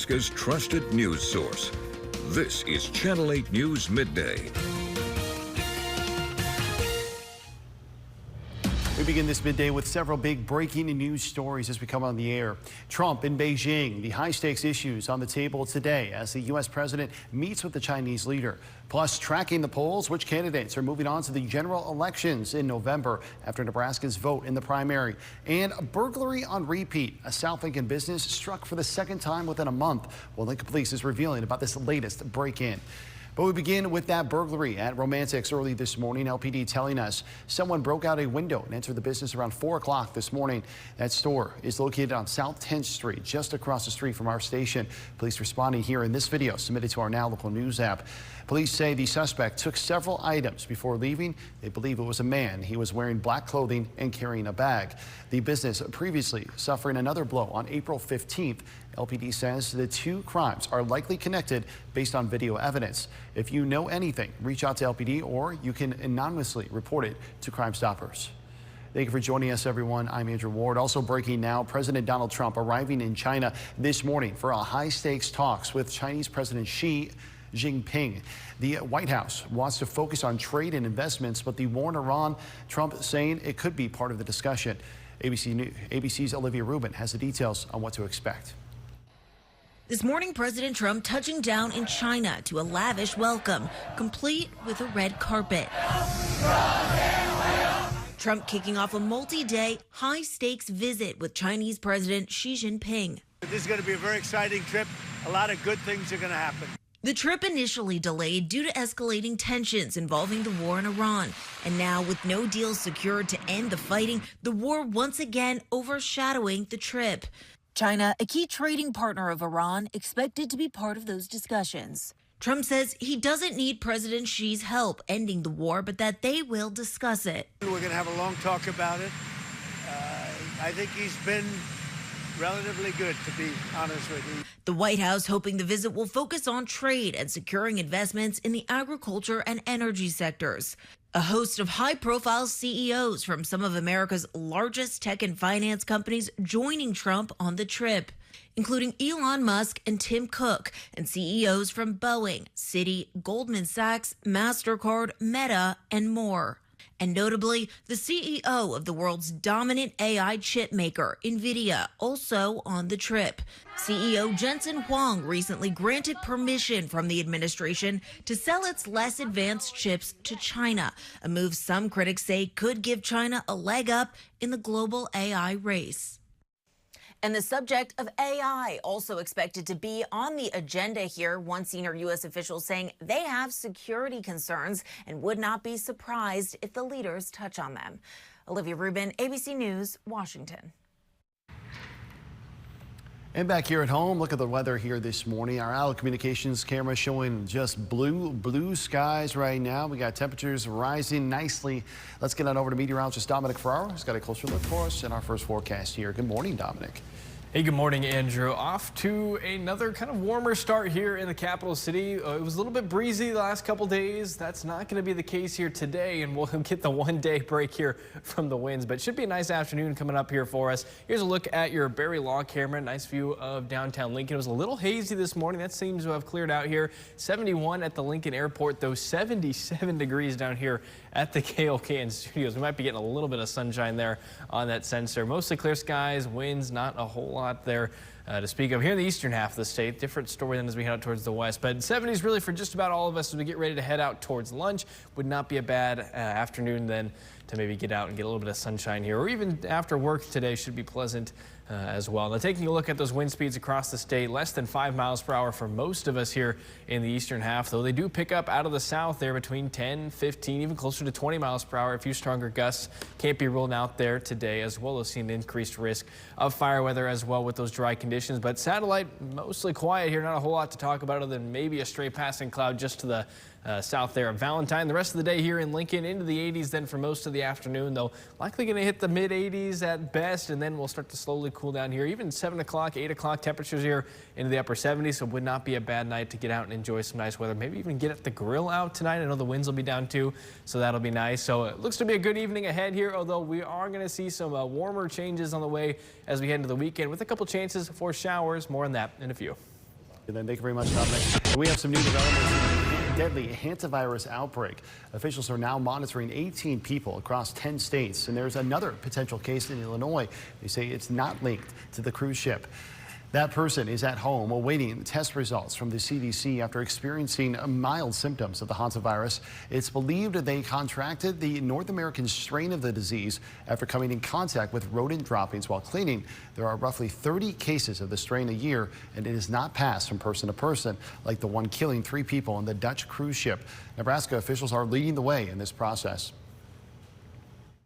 Alaska's trusted news source. This is Channel 8 News Midday. We begin this midday with several big breaking news stories as we come on the air. Trump in Beijing, the high-stakes issues on the table today as the U.S. president meets with the Chinese leader. Plus, tracking the polls, which candidates are moving on to the general elections in November after Nebraska's vote in the primary. And a burglary on repeat. A South Lincoln business struck for the second time within a month. Well, Lincoln Police is revealing about this latest break-in. But we begin with that burglary at Romantics early this morning. LPD telling us someone broke out a window and entered the business around 4 o'clock this morning. That store is located on South 10th Street, just across the street from our station. Police responding here in this video submitted to our Now Local News app. Police say the suspect took several items before leaving. They believe it was a man. He was wearing black clothing and carrying a bag. The business previously suffering another blow on April 15th. LPD says the two crimes are likely connected based on video evidence. If you know anything, reach out to LPD or you can anonymously report it to Crime Stoppers. Thank you for joining us, everyone. I'm Andrew Ward. Also breaking now, President Donald Trump arriving in China this morning for a high-stakes talks with Chinese President Xi Jinping. The White House wants to focus on trade and investments, but the war in Iran, Trump saying it could be part of the discussion. ABC's Olivia Rubin has the details on what to expect. This morning, President Trump touching down in China to a lavish welcome, complete with a red carpet. Trump kicking off a multi-day, high-stakes visit with Chinese President Xi Jinping. This is going to be a very exciting trip. A lot of good things are going to happen. The trip initially delayed due to escalating tensions involving the war in Iran. And now, with no deal secured to end the fighting, the war once again overshadowing the trip. China, a key trading partner of Iran, expected to be part of those discussions. Trump says he doesn't need President Xi's help ending the war, but that they will discuss it. We're going to have a long talk about it. I think he's been relatively good, to be honest with you. The White House hoping the visit will focus on trade and securing investments in the agriculture and energy sectors. A host of high-profile CEOs from some of America's largest tech and finance companies joining Trump on the trip, including Elon Musk and Tim Cook, and CEOs from Boeing, Citi, Goldman Sachs, MasterCard, Meta, and more. And notably, the CEO of the world's dominant AI chip maker, NVIDIA, also on the trip. CEO Jensen Huang recently granted permission from the administration to sell its less advanced chips to China, a move some critics say could give China a leg up in the global AI race. And the subject of AI also expected to be on the agenda here. One senior U.S. official saying they have security concerns and would not be surprised if the leaders touch on them. Olivia Rubin, ABC News, Washington. And back here at home, look at the weather here this morning. Our Owl Communications camera showing just blue skies right now. We got temperatures rising nicely. Let's get on over to meteorologist Dominic Ferraro, who's got a closer look for us in our first forecast here. Good morning, Dominic. Hey, good morning, Andrew. Off to another kind of warmer start here in the capital city. It was a little bit breezy the last couple days. That's not going to be the case here today, and we'll get the one-day break here from the winds. But it should be a nice afternoon coming up here for us. Here's a look at your Berry Law camera. Nice view of downtown Lincoln. It was a little hazy this morning. That seems to have cleared out here. 71 at the Lincoln Airport, though 77 degrees down here at the KLKN studios. We might be getting a little bit of sunshine there on that sensor. Mostly clear skies, winds, not a whole lot there to speak of. Here in the eastern half of the state, different story than as we head out towards the west. But 70s really for just about all of us as we get ready to head out towards lunch. Would not be a bad afternoon then to maybe get out and get a little bit of sunshine here. Or even after work today should be pleasant as well. Now taking a look at those wind speeds across the state, less than 5 miles per hour for most of us here in the eastern half, though they do pick up out of the south there between 10, 15, even closer to 20 miles per hour. A few stronger gusts can't be ruled out there today, as well as seeing increased risk of fire weather as well with those dry conditions. But satellite mostly quiet here, not a whole lot to talk about other than maybe a stray passing cloud just to the south there of Valentine. The rest of the day here in Lincoln into the 80s then for most of the afternoon, though likely going to hit the mid 80s at best, and then we'll start to slowly cool down here. Even 7 o'clock, 8 o'clock temperatures here into the upper 70s, so it would not be a bad night to get out and enjoy some nice weather. Maybe even get at the grill out tonight. I know the winds will be down too, so that'll be nice. So it looks to be a good evening ahead here, although we are going to see some warmer changes on the way as we head into the weekend with a couple chances for showers. More on that in a few. And then thank you very much, Dominic. We have some new developments in the deadly hantavirus outbreak. Officials are now monitoring 18 people across 10 states, and there's another potential case in Illinois. They say it's not linked to the cruise ship. That person is at home awaiting test results from the CDC after experiencing mild symptoms of the hantavirus. It's believed they contracted the North American strain of the disease after coming in contact with rodent droppings while cleaning. There are roughly 30 cases of the strain a year, and it is not passed from person to person, like the one killing 3 people on the Dutch cruise ship. Nebraska officials are leading the way in this process.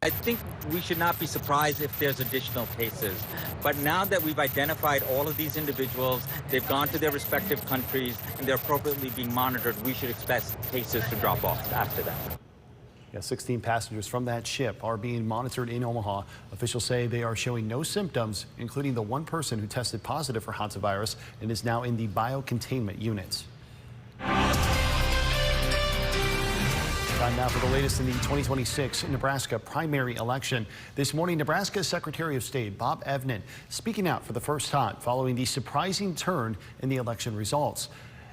I think we should not be surprised if there's additional cases. But now that we've identified all of these individuals, they've gone to their respective countries, and they're appropriately being monitored, we should expect cases to drop off after that. Yeah, 16 passengers from that ship are being monitored in Omaha. Officials say they are showing no symptoms, including the one person who tested positive for hantavirus and is now in the biocontainment unit. Time now for the latest in the 2026 Nebraska primary election. This morning, Nebraska's Secretary of State Bob Evnen speaking out for the first time following the surprising turn in the election results.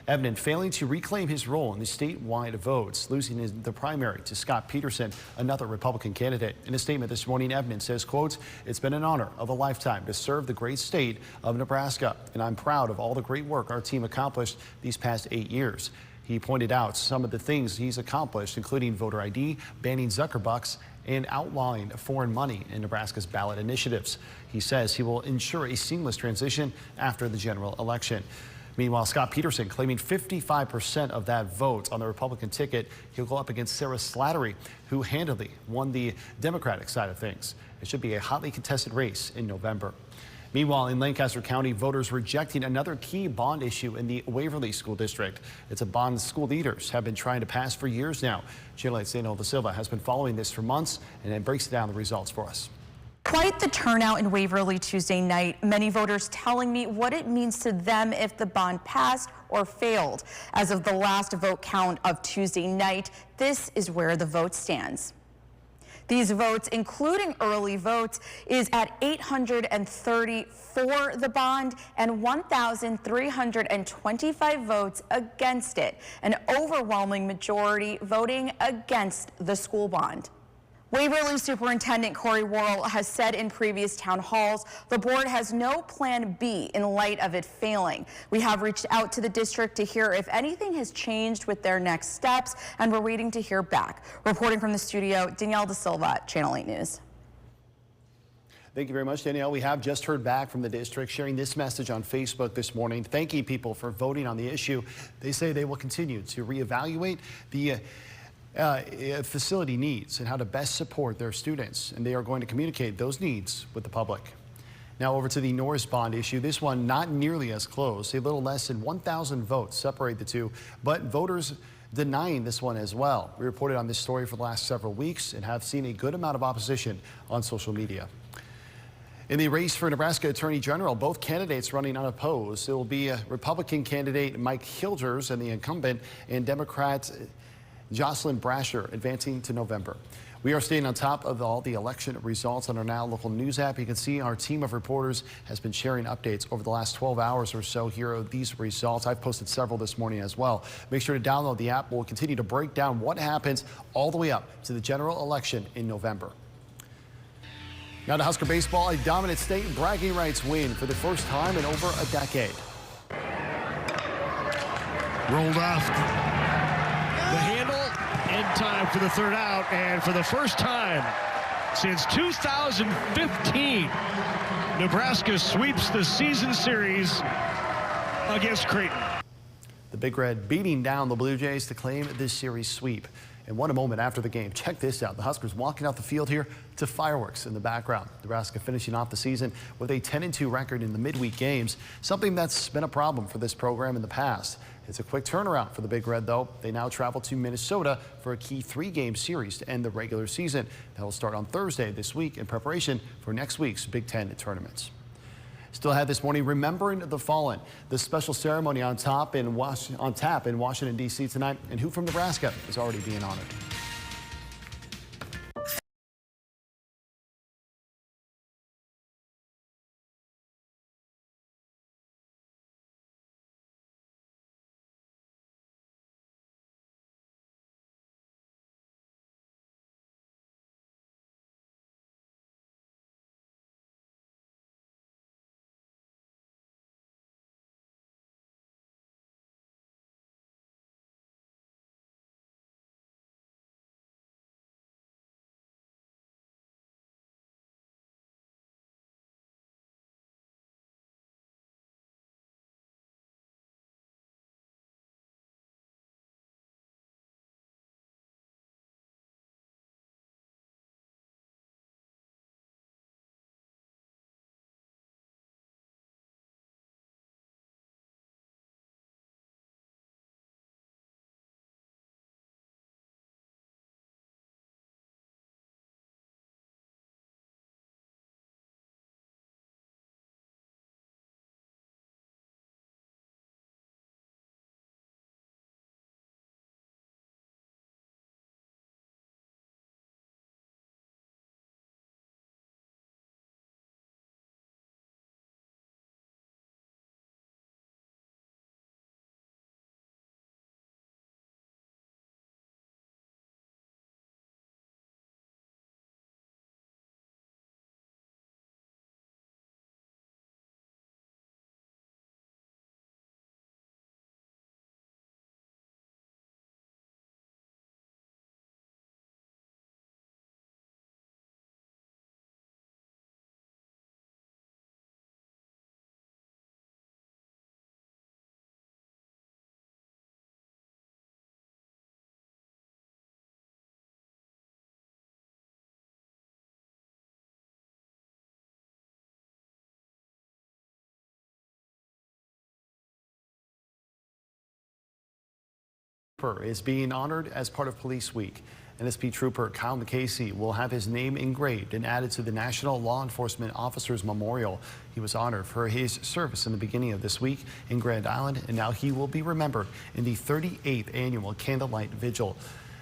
Evnen failing to reclaim his role in the statewide votes, losing in the primary to Scott Peterson, another Republican candidate. In a statement this morning, Evnen says, quote, "It's been an honor of a lifetime to serve the great state of Nebraska, and I'm proud of all the great work our team accomplished these past 8 years. He pointed out some of the things he's accomplished, including voter ID, banning Zuckerbucks, and outlawing foreign money in Nebraska's ballot initiatives. He says he will ensure a seamless transition after the general election. Meanwhile, Scott Peterson claiming 55% of that vote on the Republican ticket. He'll go up against Sarah Slattery, who handily won the Democratic side of things. It should be a hotly contested race in November. Meanwhile, in Lancaster County, voters rejecting another key bond issue in the Waverly School District. It's a bond school leaders have been trying to pass for years now. Channel 8's Daniel Da Silva has been following this for months and then breaks down the results for us. Quite the turnout in Waverly Tuesday night. Many voters telling me what it means to them if the bond passed or failed. As of the last vote count of Tuesday night, this is where the vote stands. These votes, including early votes, is at 830 for the bond and 1,325 votes against it, an overwhelming majority voting against the school bond. Waverly Superintendent Corey Worrell has said in previous town halls the board has no plan B in light of it failing. We have reached out to the district to hear if anything has changed with their next steps, and we're waiting to hear back. Reporting from the studio, Danielle Da Silva, Channel 8 News. Thank you very much, Danielle. We have just heard back from the district sharing this message on Facebook this morning, thanking people for voting on the issue. They say they will continue to reevaluate the facility needs and how to best support their students, and they are going to communicate those needs with the public. Now over to the Norris bond issue. This one not nearly as close. A little less than 1,000 votes separate the two, but voters denying this one as well. We reported on this story for the last several weeks and have seen a good amount of opposition on social media. In the race for Nebraska Attorney General, both candidates running unopposed. It will be Republican candidate Mike Hilgers and the incumbent, and Democrat Jocelyn Brasher advancing to November. We are staying on top of all the election results on our Now Local News app. You can see our team of reporters has been sharing updates over the last 12 hours or so. Here are these results. I've posted several this morning as well. Make sure to download the app. We'll continue to break down what happens all the way up to the general election in November. Now to Husker baseball, a dominant state bragging rights win for the first time in over a decade. Rolled off the handle in time for the third out, and for the first time since 2015, Nebraska sweeps the season series against Creighton. The Big Red beating down the Blue Jays to claim this series sweep. And what a moment after the game. Check this out. The Huskers walking out the field here to fireworks in the background. Nebraska finishing off the season with a 10-2 record in the midweek games, something that's been a problem for this program in the past. It's a quick turnaround for the Big Red, though. They now travel to Minnesota for a key 3-game series to end the regular season. That will start on Thursday this week in preparation for next week's Big Ten tournaments. Still ahead this morning, remembering the fallen. The special ceremony on tap in Washington, D.C. tonight, and who from Nebraska is already being honored. is being honored as part of Police Week. NSP Trooper Kyle McCasey will have his name engraved and added to the National Law Enforcement Officers Memorial. He was honored for his service in the beginning of this week in Grand Island, and now he will be remembered in the 38th annual Candlelight Vigil.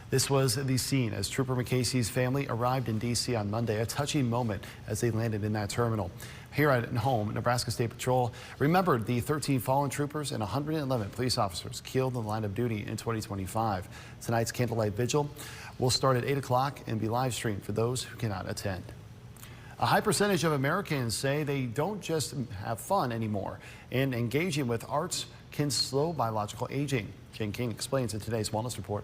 This was the scene as Trooper McCasey's family arrived in D.C. on Monday, a touching moment as they landed in that terminal. Here at home, Nebraska State Patrol remembered the 13 fallen troopers and 111 police officers killed in the line of duty in 2025. Tonight's Candlelight Vigil will start at 8 o'clock and be live streamed for those who cannot attend. A high percentage of Americans say they don't just have fun anymore, and engaging with arts can slow biological aging. Jen King explains in today's Wellness Report.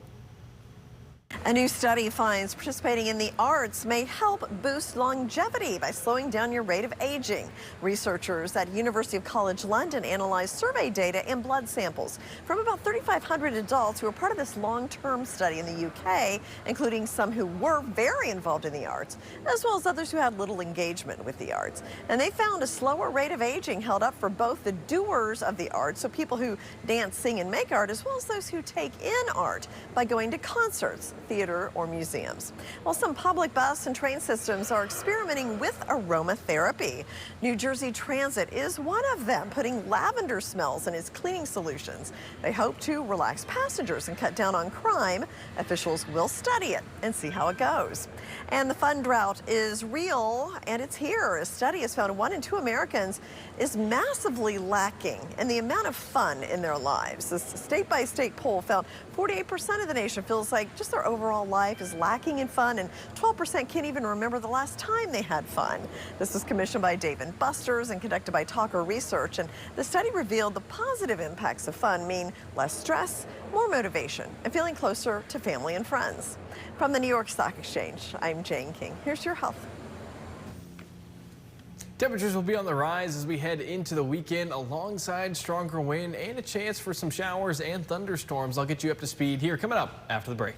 A new study finds participating in the arts may help boost longevity by slowing down your rate of aging. Researchers at University of College London analyzed survey data and blood samples from about 3,500 adults who were part of this long-term study in the UK, including some who were very involved in the arts, as well as others who had little engagement with the arts. And they found a slower rate of aging held up for both the doers of the arts, so people who dance, sing, and make art, as well as those who take in art by going to concerts, theater, or museums. Well, some public bus and train systems are experimenting with aromatherapy. New Jersey Transit is one of them, putting lavender smells in its cleaning solutions. They hope to relax passengers and cut down on crime. Officials will study it and see how it goes. And the fun drought is real, and it's here. A study has found 1 in 2 Americans is massively lacking in the amount of fun in their lives. This state-by-state poll found 48% of the nation feels like just their overall life is lacking in fun, and 12% can't even remember the last time they had fun. This was commissioned by Dave & Buster's and conducted by Talker Research, and the study revealed the positive impacts of fun mean less stress, more motivation, and feeling closer to family and friends. From the New York Stock Exchange, I'm Jane King. Here's your health. Temperatures will be on the rise as we head into the weekend, alongside stronger wind and a chance for some showers and thunderstorms. I'll get you up to speed here coming up after the break.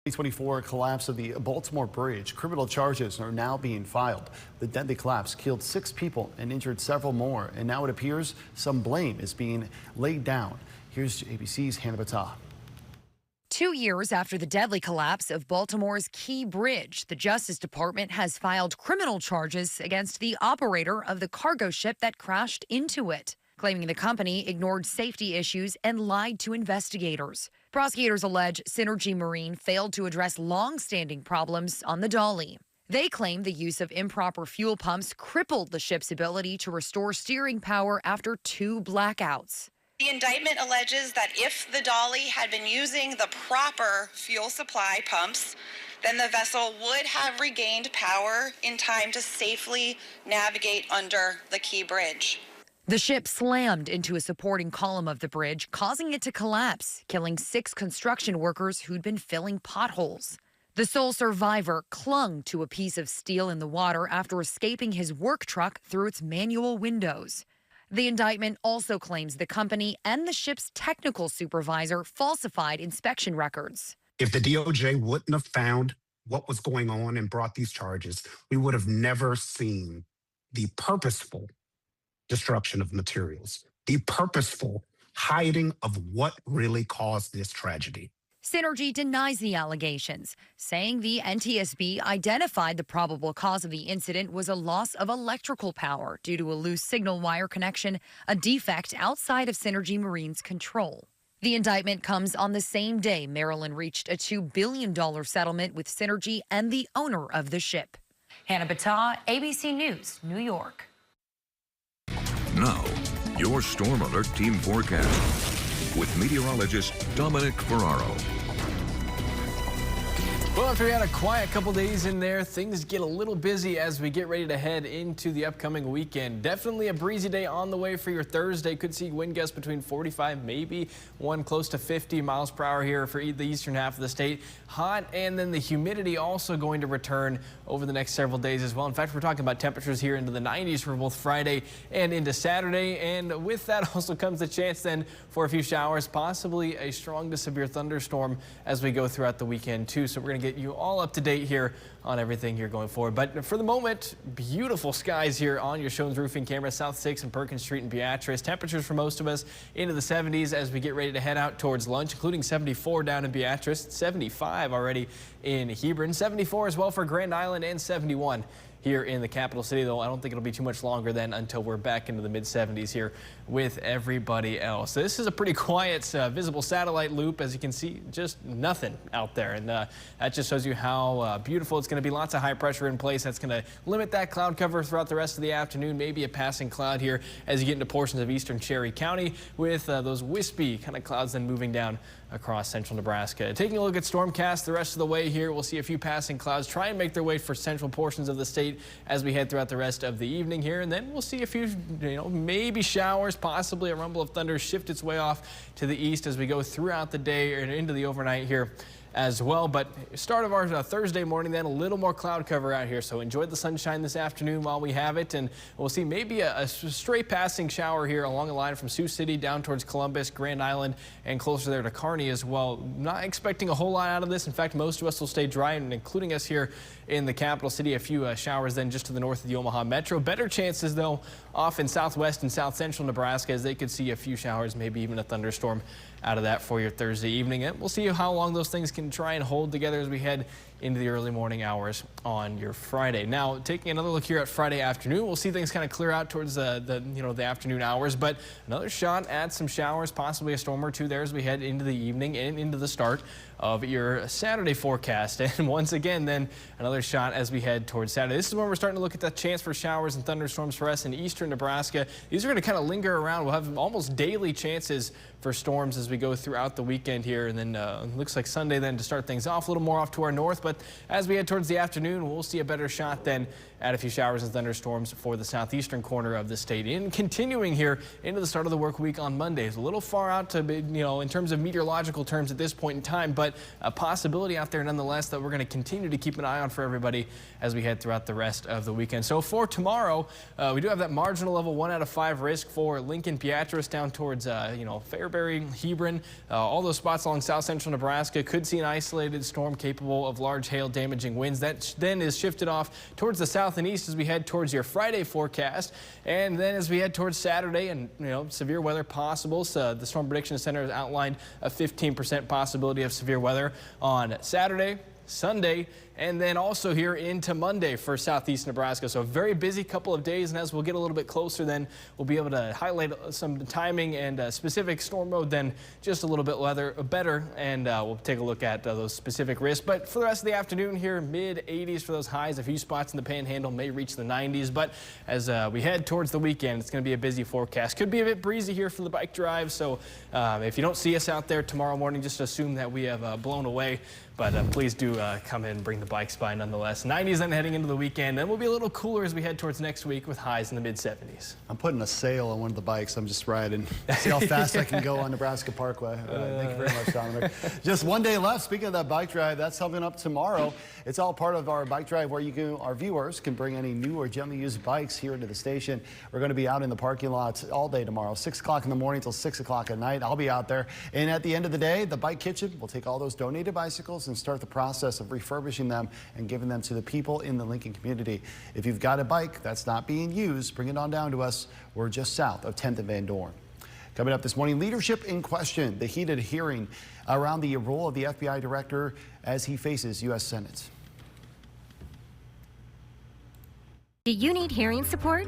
The 2024 collapse of the Baltimore Bridge. Criminal charges are now being filed. The deadly collapse killed 6 people and injured several more, and now it appears some blame is being laid down. Here's ABC's Hannah Battah. 2 years after the deadly collapse of Baltimore's Key Bridge, the Justice Department has filed criminal charges against the operator of the cargo ship that crashed into it, claiming the company ignored safety issues and lied to investigators. Prosecutors allege Synergy Marine failed to address long-standing problems on the Dolly. They claim the use of improper fuel pumps crippled the ship's ability to restore steering power after 2 blackouts. The indictment alleges that if the Dolly had been using the proper fuel supply pumps, then the vessel would have regained power in time to safely navigate under the Key Bridge. The ship slammed into a supporting column of the bridge, causing it to collapse, killing 6 construction workers who'd been filling potholes. The sole survivor clung to a piece of steel in the water after escaping his work truck through its manual windows. The indictment also claims the company and the ship's technical supervisor falsified inspection records. If the DOJ wouldn't have found what was going on and brought these charges, we would have never seen the purposeful destruction of materials, the purposeful hiding of what really caused this tragedy. Synergy denies the allegations, saying the NTSB identified the probable cause of the incident was a loss of electrical power due to a loose signal wire connection, a defect outside of Synergy Marine's control. The indictment comes on the same day Maryland reached a $2 billion settlement with Synergy and the owner of the ship. Hannah Battah, ABC News, New York. Now, your Storm Alert Team forecast with meteorologist Dominic Ferraro. Well, after we had a quiet couple days in there, things get a little busy as we get ready to head into the upcoming weekend. Definitely a breezy day on the way for your Thursday. Could see wind gusts between 45, maybe one close to 50 miles per hour here for the eastern half of the state. Hot, and then the humidity also going to return over the next several days as well. In fact, we're talking about temperatures here into the 90s for both Friday and into Saturday. And with that also comes the chance then for a few showers, possibly a strong to severe thunderstorm as we go throughout the weekend too. So we're going to get you all up to date here on everything here going forward. But for the moment, beautiful skies here on your Shones roofing camera, South 6 and Perkins Street in Beatrice. Temperatures for most of us into the 70s as we get ready to head out towards lunch, including 74 down in Beatrice, 75 already in Hebron, 74 as well for Grand Island, and 71 here in the capital city, though I don't think it'll be too much longer then until we're back into the mid-70s here with everybody else. This is a pretty quiet visible satellite loop. As you can see, just nothing out there, and that just shows you how beautiful it's going to be. Lots of high pressure in place. That's going to limit that cloud cover throughout the rest of the afternoon. Maybe a passing cloud here as you get into portions of eastern Cherry County with those wispy kind of clouds then moving down across central Nebraska. Taking a look at Stormcast the rest of the way here, we'll see a few passing clouds try and make their way for central portions of the state as we head throughout the rest of the evening here, and then we'll see a few, maybe showers, possibly a rumble of thunder shift its way off to the east as we go throughout the day and into the overnight here as well. But start of our Thursday morning, then a little more cloud cover out here. So enjoy the sunshine this afternoon while we have it. And we'll see maybe a straight passing shower here along the line from Sioux City down towards Columbus, Grand Island, and closer there to Kearney as well. Not expecting a whole lot out of this. In fact, most of us will stay dry, and including us here in the capital city, a few showers then just to the north of the Omaha Metro. Better chances, though, off in southwest and south central Nebraska, as they could see a few showers, maybe even a thunderstorm out of that for your Thursday evening. And we'll see how long those things can try and hold together as we head into the early morning hours on your Friday. Now, taking another look here at Friday afternoon, we'll see things kind of clear out towards the afternoon hours, but another shot at some showers, possibly a storm or two there as we head into the evening and into the start of your Saturday forecast. And once again, then another shot as we head towards Saturday. This is where we're starting to look at the chance for showers and thunderstorms for us in eastern Nebraska. These are going to kind of linger around. We'll have almost daily chances for storms as we go throughout the weekend here. And then looks like Sunday then to start things off a little more off to our north. But as we head towards the afternoon, we'll see a better shot then at a few showers and thunderstorms for the southeastern corner of the state. And continuing here into the start of the work week on Monday. It's a little far out to be, in terms of meteorological terms at this point in time, but a possibility out there nonetheless that we're going to continue to keep an eye on for everybody as we head throughout the rest of the weekend. So for tomorrow, we do have that marginal level 1 out of 5 risk for Lincoln, Beatrice down towards, Fairbury, Hebron, all those spots along south central Nebraska could see an isolated storm capable of large hail damaging winds. That then is shifted off towards the south and east as we head towards your Friday forecast. And then as we head towards Saturday and, severe weather possible. So the Storm Prediction Center has outlined a 15% possibility of severe weather on Saturday, Sunday, and then also here into Monday for southeast Nebraska. So a very busy couple of days, and as we'll get a little bit closer, then we'll be able to highlight some timing and specific storm mode then just a little bit better, and we'll take a look at those specific risks. But for the rest of the afternoon here, mid-80s for those highs. A few spots in the Panhandle may reach the 90s, but as we head towards the weekend, it's going to be a busy forecast. Could be a bit breezy here for the bike drive, so if you don't see us out there tomorrow morning, just assume that we have blown away. But please do come in and bring the bikes by nonetheless. 90s then heading into the weekend. Then we'll be a little cooler as we head towards next week with highs in the mid-70s. I'm putting a sail on one of the bikes. I'm just riding. See how fast I can go on Nebraska Parkway. Thank you very much, Dominic. Just one day left. Speaking of that bike drive, that's coming up tomorrow. It's all part of our bike drive where our viewers can bring any new or gently used bikes here into the station. We're going to be out in the parking lots all day tomorrow, 6 o'clock in the morning till 6 o'clock at night. I'll be out there. And at the end of the day, the Bike Kitchen will take all those donated bicycles and start the process of refurbishing them and giving them to the people in the Lincoln community. If you've got a bike that's not being used, bring it on down to us. We're just south of 10th and Van Dorn. Coming up this morning, leadership in question, the heated hearing around the role of the FBI director as he faces U.S. Senate. Do you need hearing support?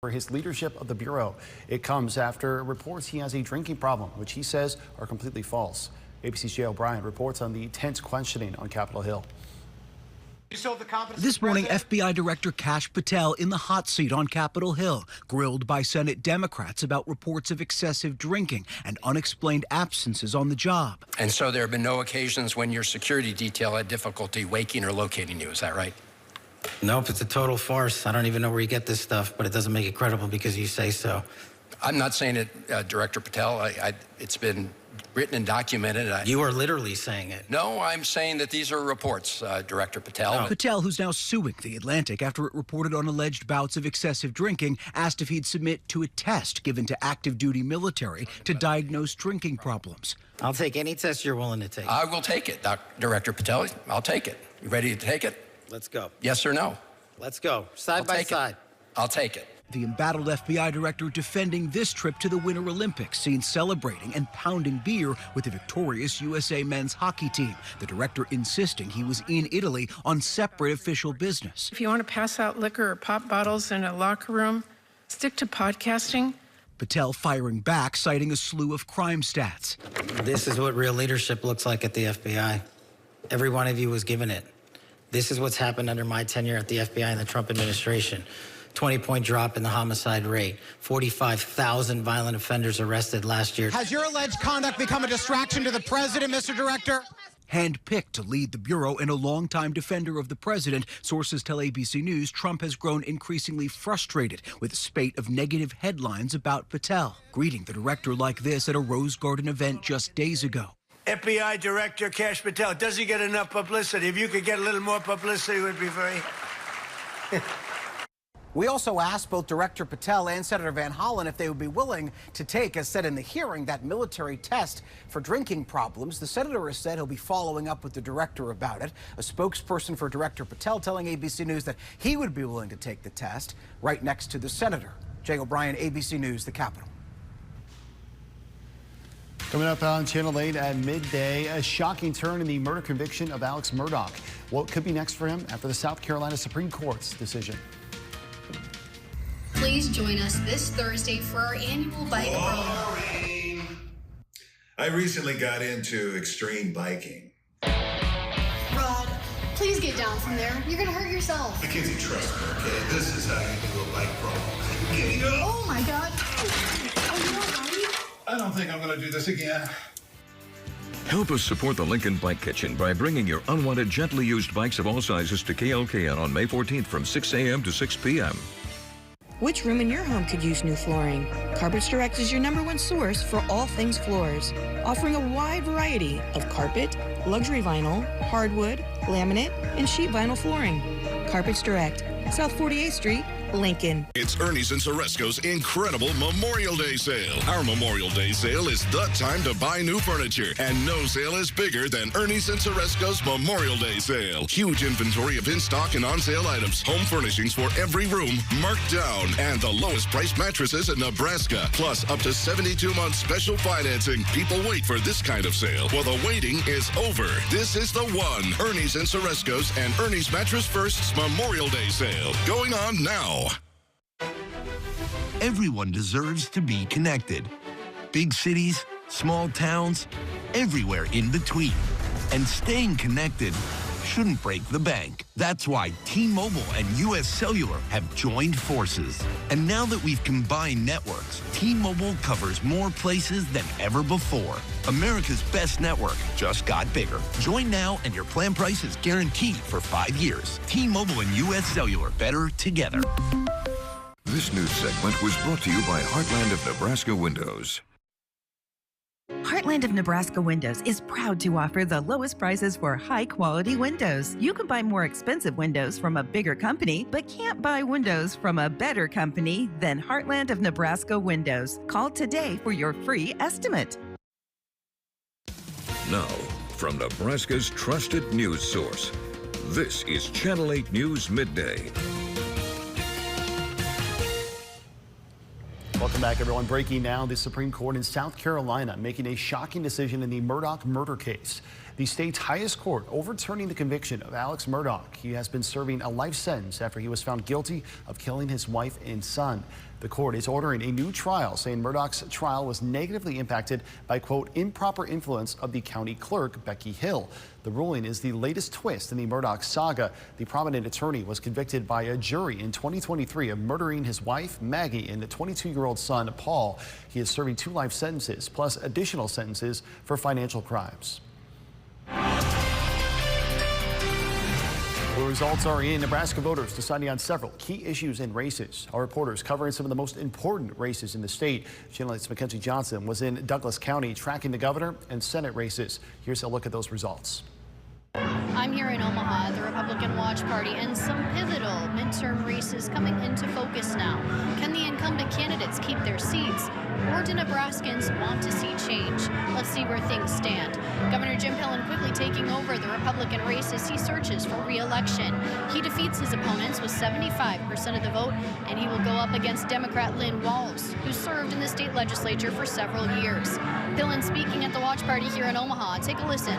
For his leadership of the Bureau. It comes after reports he has a drinking problem, which he says are completely false. ABC's Jay O'Brien reports on the tense questioning on Capitol Hill. This morning, FBI Director Kash Patel in the hot seat on Capitol Hill, grilled by Senate Democrats about reports of excessive drinking and unexplained absences on the job. And so there have been no occasions when your security detail had difficulty waking or locating you, is that right? Nope, it's a total farce. I don't even know where you get this stuff, but it doesn't make it credible because you say so. I'm not saying it, Director Patel. It's been written and documented. You are literally saying it. No, I'm saying that these are reports, Director Patel. No. Patel, who's now suing The Atlantic after it reported on alleged bouts of excessive drinking, asked if he'd submit to a test given to active duty military to diagnose drinking problems. I'll take any test you're willing to take. I will take it, Director Patel. I'll take it. You ready to take it? Let's go. Yes or no? Let's go. Side by side. I'll take it. The embattled FBI director defending this trip to the Winter Olympics, seen celebrating and pounding beer with the victorious USA men's hockey team. The director insisting he was in Italy on separate official business. If you want to pass out liquor or pop bottles in a locker room, stick to podcasting. Patel firing back, citing a slew of crime stats. This is what real leadership looks like at the FBI. Every one of you was given it. This is what's happened under my tenure at the FBI and the Trump administration. 20-point drop in the homicide rate. 45,000 violent offenders arrested last year. Has your alleged conduct become a distraction to the president, Mr. Director? Handpicked to lead the Bureau and a longtime defender of the president, sources tell ABC News Trump has grown increasingly frustrated with a spate of negative headlines about Patel, greeting the director like this at a Rose Garden event just days ago. FBI Director Kash Patel, does he get enough publicity? If you could get a little more publicity, it would be very... We also asked both Director Patel and Senator Van Hollen if they would be willing to take, as said in the hearing, that military test for drinking problems. The senator has said he'll be following up with the director about it. A spokesperson for Director Patel telling ABC News that he would be willing to take the test, right next to the senator. Jay O'Brien, ABC News, the Capitol. Coming up on Channel 8 at midday, a shocking turn in the murder conviction of Alex Murdaugh. What could be next for him after the South Carolina Supreme Court's decision? Please join us this Thursday for our annual bike run. I recently got into extreme biking. Rod, please get down from there. You're going to hurt yourself. Mackenzie, trust me, okay? This is how you do a bike promo. Giddy up. Oh my God. Are you all right? I don't think I'm going to do this again. Help us support the Lincoln Bike Kitchen by bringing your unwanted, gently used bikes of all sizes to KLKN on May 14th from 6 a.m. to 6 p.m. Which room in your home could use new flooring? Carpets Direct is your #1 source for all things floors, offering a wide variety of carpet, luxury vinyl, hardwood, laminate, and sheet vinyl flooring. Carpets Direct, South 48th Street, Lincoln. It's Ernie's and Soresco's incredible Memorial Day sale. Our Memorial Day sale is the time to buy new furniture, and no sale is bigger than Ernie's and Soresco's Memorial Day sale. Huge inventory of in-stock and on-sale items, home furnishings for every room marked down, and the lowest priced mattresses in Nebraska, plus up to 72 months special financing. People wait for this kind of sale. Well, the waiting is over. This is the one. Ernie's and Soresco's and Ernie's Mattress First's Memorial Day sale. Going on now. Everyone deserves to be connected. Big cities, small towns, everywhere in between. And staying connected shouldn't break the bank. That's why T-Mobile and U.S. Cellular have joined forces. And now that we've combined networks, T-Mobile covers more places than ever before. America's best network just got bigger. Join now and your plan price is guaranteed for 5 years. T-Mobile and U.S. Cellular, better together. This news segment was brought to you by Heartland of Nebraska Windows. Heartland of Nebraska Windows is proud to offer the lowest prices for high-quality windows. You can buy more expensive windows from a bigger company, but can't buy windows from a better company than Heartland of Nebraska Windows. Call today for your free estimate. Now, from Nebraska's trusted news source, this is Channel 8 News Midday. Welcome back, everyone. Breaking now, the Supreme Court in South Carolina making a shocking decision in the Murdaugh murder case. The state's highest court overturning the conviction of Alex Murdaugh. He has been serving a life sentence after he was found guilty of killing his wife and son. The court is ordering a new trial, saying Murdaugh's trial was negatively impacted by, quote, improper influence of the county clerk, Becky Hill. The ruling is the latest twist in the Murdaugh saga. The prominent attorney was convicted by a jury in 2023 of murdering his wife, Maggie, and the 22-year-old son, Paul. He is serving 2 life sentences, plus additional sentences for financial crimes. The results are in. Nebraska voters deciding on several key issues in races. Our reporters covering some of the most important races in the state. Channel 8's Mackenzie Johnson was in Douglas County tracking the governor and Senate races. Here's a look at those results. I'm here in Omaha at the Republican Watch Party, and some pivotal midterm races coming into focus now. Can the incumbent candidates keep their seats, or do Nebraskans want to see change? Let's see where things stand. Governor Jim Pillen quickly taking over the Republican race as he searches for re-election. He defeats his opponents with 75% of the vote, and he will go up against Democrat Lynn Walls, who served in the state legislature for several years. Pillen speaking at the Watch Party here in Omaha. Take a listen.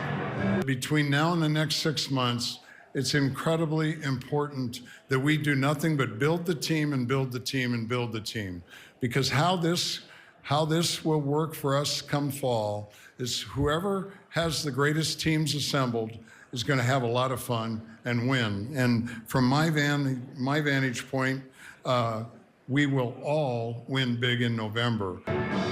Between now and the next 6 months, it's incredibly important that we do nothing but build the team and build the team and build the team. Because how this will work for us come fall is whoever has the greatest teams assembled is going to have a lot of fun and win. And from my vantage point, we will all win big in November.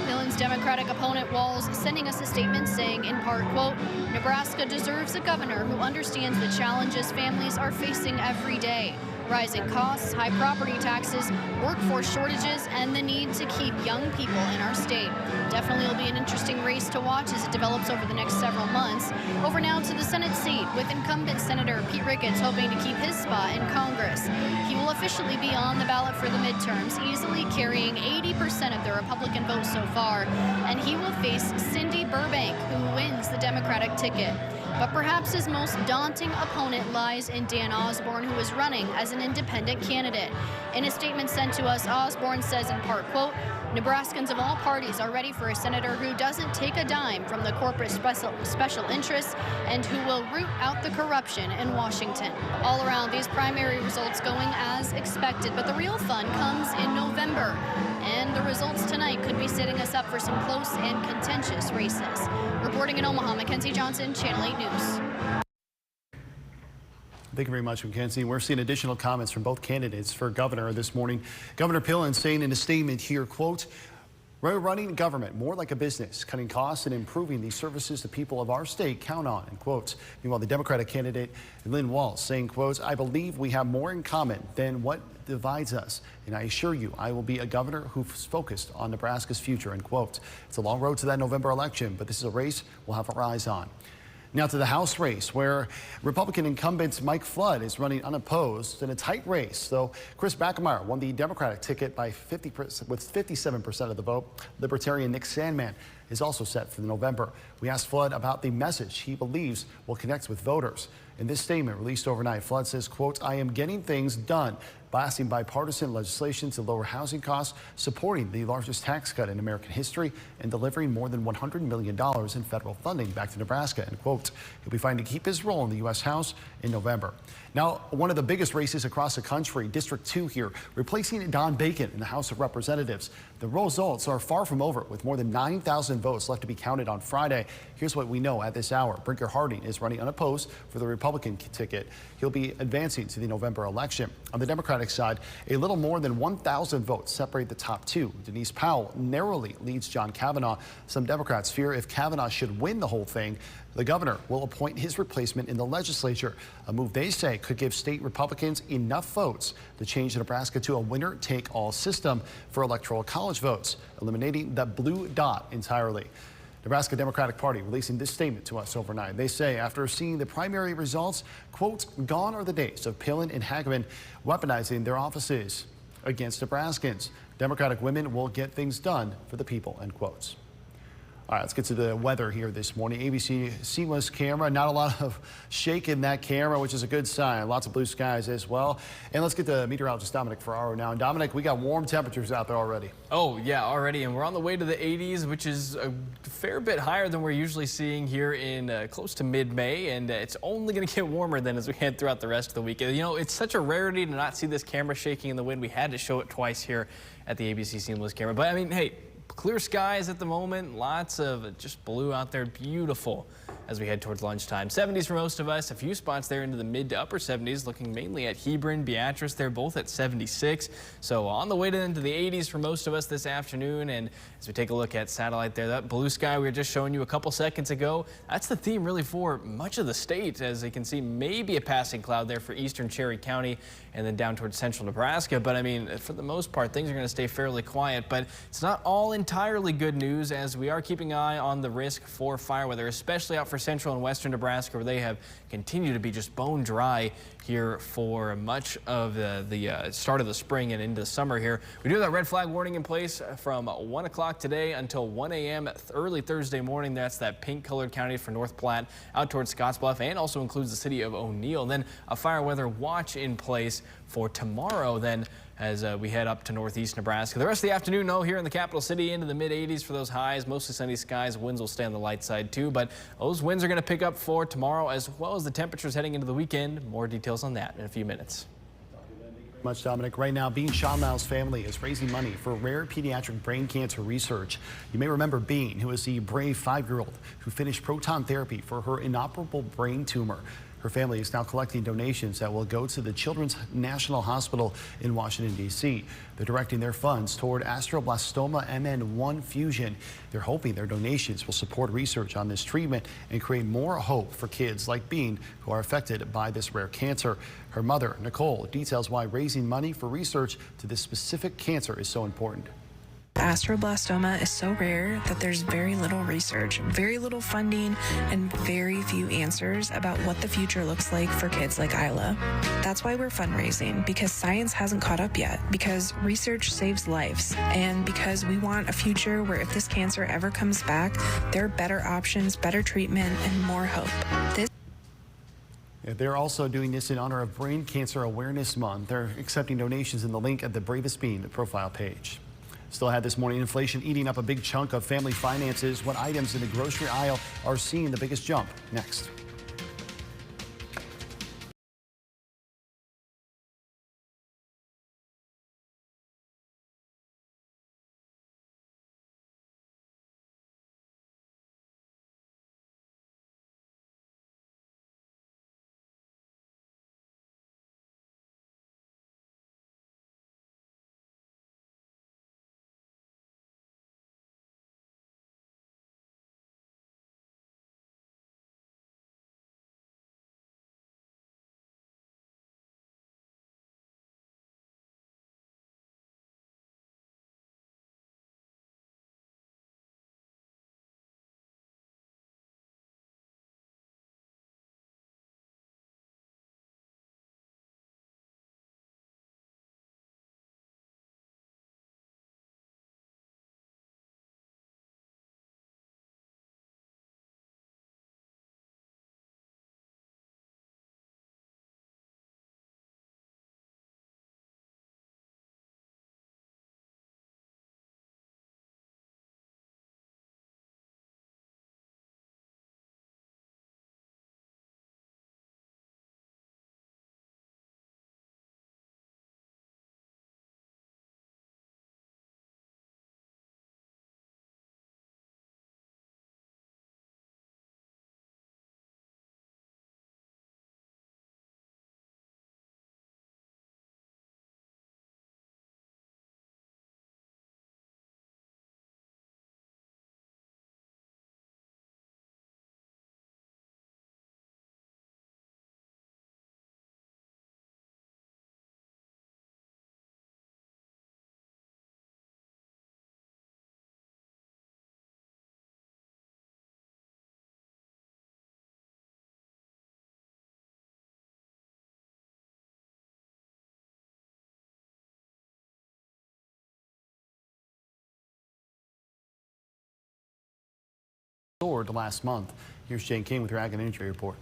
Millen's Democratic opponent Walz sending us a statement saying, in part, quote, Nebraska deserves a governor who understands the challenges families are facing every day. Rising costs, high property taxes, workforce shortages, and the need to keep young people in our state. Definitely will be an interesting race to watch as it develops over the next several months. Over now to the Senate seat, with incumbent Senator Pete Ricketts hoping to keep his spot in Congress. He will officially be on the ballot for the midterms, easily carrying 80% of the Republican votes so far, and he will face Cindy Burbank, who wins the Democratic ticket. But perhaps his most daunting opponent lies in Dan Osborne, who is running as an independent candidate. In a statement sent to us, Osborne says in part, quote, Nebraskans of all parties are ready for a senator who doesn't take a dime from the corporate special interests and who will root out the corruption in Washington. All around, these primary results going as expected, but the real fun comes in November. And the results tonight could be setting us up for some close and contentious races. Reporting in Omaha, Mackenzie Johnson, Channel 8 News. Thank you very much, Mackenzie. We're seeing additional comments from both candidates for governor this morning. Governor Pillen saying in a statement here, quote, we're running government more like a business, cutting costs and improving the services the people of our state count on, end quotes. Meanwhile, the Democratic candidate Lynn Walz saying, quotes, I believe we have more in common than what divides us. And I assure you, I will be a governor who's focused on Nebraska's future, end quote. It's a long road to that November election, but this is a race we'll have our eyes on. Now to the House race, where Republican incumbent Mike Flood is running unopposed in a tight race. Though Chris Bachmeyer won the Democratic ticket by 50% with 57% of the vote. Libertarian Nick Sandman is also set for November. We asked Flood about the message he believes will connect with voters. In this statement released overnight, Flood says, quote, I am getting things done, blasting bipartisan legislation to lower housing costs, supporting the largest tax cut in American history, and delivering more than $100 million in federal funding back to Nebraska, end quote. He'll be fighting to keep his role in the U.S. House in November. Now, one of the biggest races across the country, District 2 here, replacing Don Bacon in the House of Representatives. The results are far from over, with more than 9,000 votes left to be counted on Friday. Here's what we know at this hour. Brinker Harding is running unopposed for the Republican ticket. He'll be advancing to the November election. On the Democratic side, a little more than 1,000 votes separate the top two. Denise Powell narrowly leads John Kavanaugh. Some Democrats fear if Kavanaugh should win the whole thing, the governor will appoint his replacement in the legislature, a move they say could give state Republicans enough votes to change Nebraska to a winner-take-all system for electoral college votes, eliminating the blue dot entirely. Nebraska Democratic Party releasing this statement to us overnight. They say after seeing the primary results, quote, gone are the days of Pillen and Hageman weaponizing their offices against Nebraskans. Democratic women will get things done for the people, end quotes. All right, let's get to the weather here this morning. ABC seamless camera, not a lot of shake in that camera, which is a good sign. Lots of blue skies as well. And let's get to meteorologist Dominic Ferraro now. And Dominic, we got warm temperatures out there already. Oh, yeah, already. And we're on the way to the 80s, which is a fair bit higher than we're usually seeing here in close to mid-May. And it's only going to get warmer then as we head throughout the rest of the week. You know, it's such a rarity to not see this camera shaking in the wind. We had to show it twice here at the ABC seamless camera. But I mean, hey, clear skies at the moment, lots of just blue out there, beautiful as we head towards lunchtime. 70s for most of us, a few spots there into the mid to upper 70s, looking mainly at Hebron, Beatrice, they're both at 76. So on the way into the 80s for most of us this afternoon. And as we take a look at satellite there, that blue sky we were just showing you a couple seconds ago, that's the theme really for much of the state. As you can see, maybe a passing cloud there for eastern Cherry County and then down towards central Nebraska. But I mean, for the most part, things are going to stay fairly quiet. But it's not all entirely good news, as we are keeping an eye on the risk for fire weather, especially out for central and western Nebraska, where they have continued to be just bone dry here for much of the start of the spring and into the summer here. We do have that red flag warning in place from 1 o'clock today until 1 a.m. early Thursday morning. That's that pink colored county for North Platte out towards Scottsbluff, and also includes the city of O'Neill. Then a fire weather watch in place for tomorrow then as we head up to northeast Nebraska. The rest of the afternoon, though, here in the capital city into the mid-80s for those highs. Mostly sunny skies. Winds will stay on the light side too, but those winds are going to pick up for tomorrow as well as the temperatures heading into the weekend. More details on that in a few minutes. Much, Dominic. Right now, Bean Schonlau's family is raising money for rare pediatric brain cancer research. You may remember Bean, who is the brave 5-year-old who finished proton therapy for her inoperable brain tumor. Her family is now collecting donations that will go to the Children's National Hospital in Washington, D.C. They're directing their funds toward astroblastoma MN1 fusion. They're hoping their donations will support research on this treatment and create more hope for kids like Bean who are affected by this rare cancer. Her mother, Nicole, details why raising money for research to this specific cancer is so important. Astroblastoma is so rare that there's very little research, very little funding, and very few answers about what the future looks like for kids like Isla. That's why we're fundraising, because science hasn't caught up yet, because research saves lives, and because we want a future where if this cancer ever comes back, there are better options, better treatment, and more hope. They're also doing this in honor of Brain Cancer Awareness Month. They're accepting donations in the link at the Bravest Bean profile page. Still had this morning, inflation eating up a big chunk of family finances. What items in the grocery aisle are seeing the biggest jump? Next. Soared last month. Here's Jane King with your Ag and Energy report.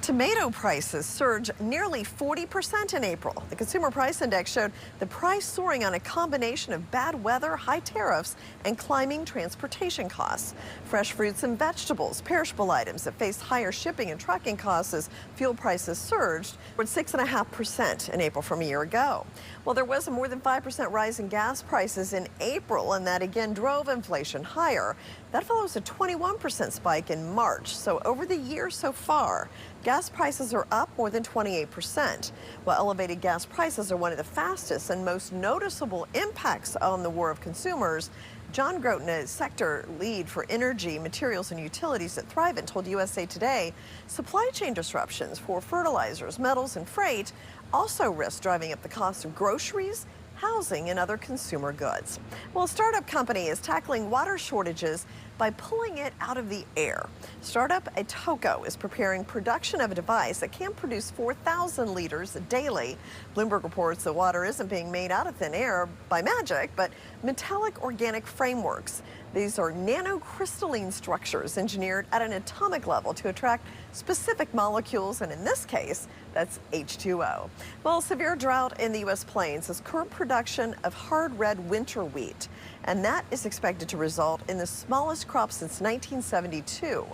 Tomato prices surged nearly 40% in April. The Consumer Price Index showed the price soaring on a combination of bad weather, high tariffs, and climbing transportation costs. Fresh fruits and vegetables, perishable items that faced higher shipping and trucking costs as fuel prices surged, were 6.5% in April from a year ago. Well, there was a more than 5% rise in gas prices in April, and that again drove inflation higher. That follows a 21% spike in March. So over the year so far, gas prices are up more than 28%. While elevated gas prices are one of the fastest and most noticeable impacts on the war of consumers, John Groton, a sector lead for energy, materials, and utilities at Thrivent, told USA Today supply chain disruptions for fertilizers, metals, and freight also risk driving up the cost of groceries, housing, and other consumer goods. Well, a startup company is tackling water shortages by pulling it out of the air. Startup Atoko is preparing production of a device that can produce 4,000 liters daily. Bloomberg reports the water isn't being made out of thin air by magic, but metallic organic frameworks. These are nanocrystalline structures engineered at an atomic level to attract specific molecules, and in this case, that's H2O. Well, severe drought in the U.S. plains has curbed production of hard red winter wheat, and that is expected to result in the smallest crop since 1972.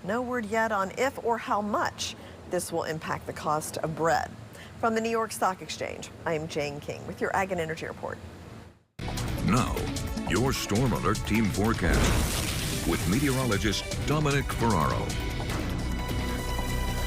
No word yet on if or how much this will impact the cost of bread. From the New York Stock Exchange, I am Jane King with your Ag and Energy Report. Now, your Storm Alert Team Forecast with meteorologist Dominic Ferraro.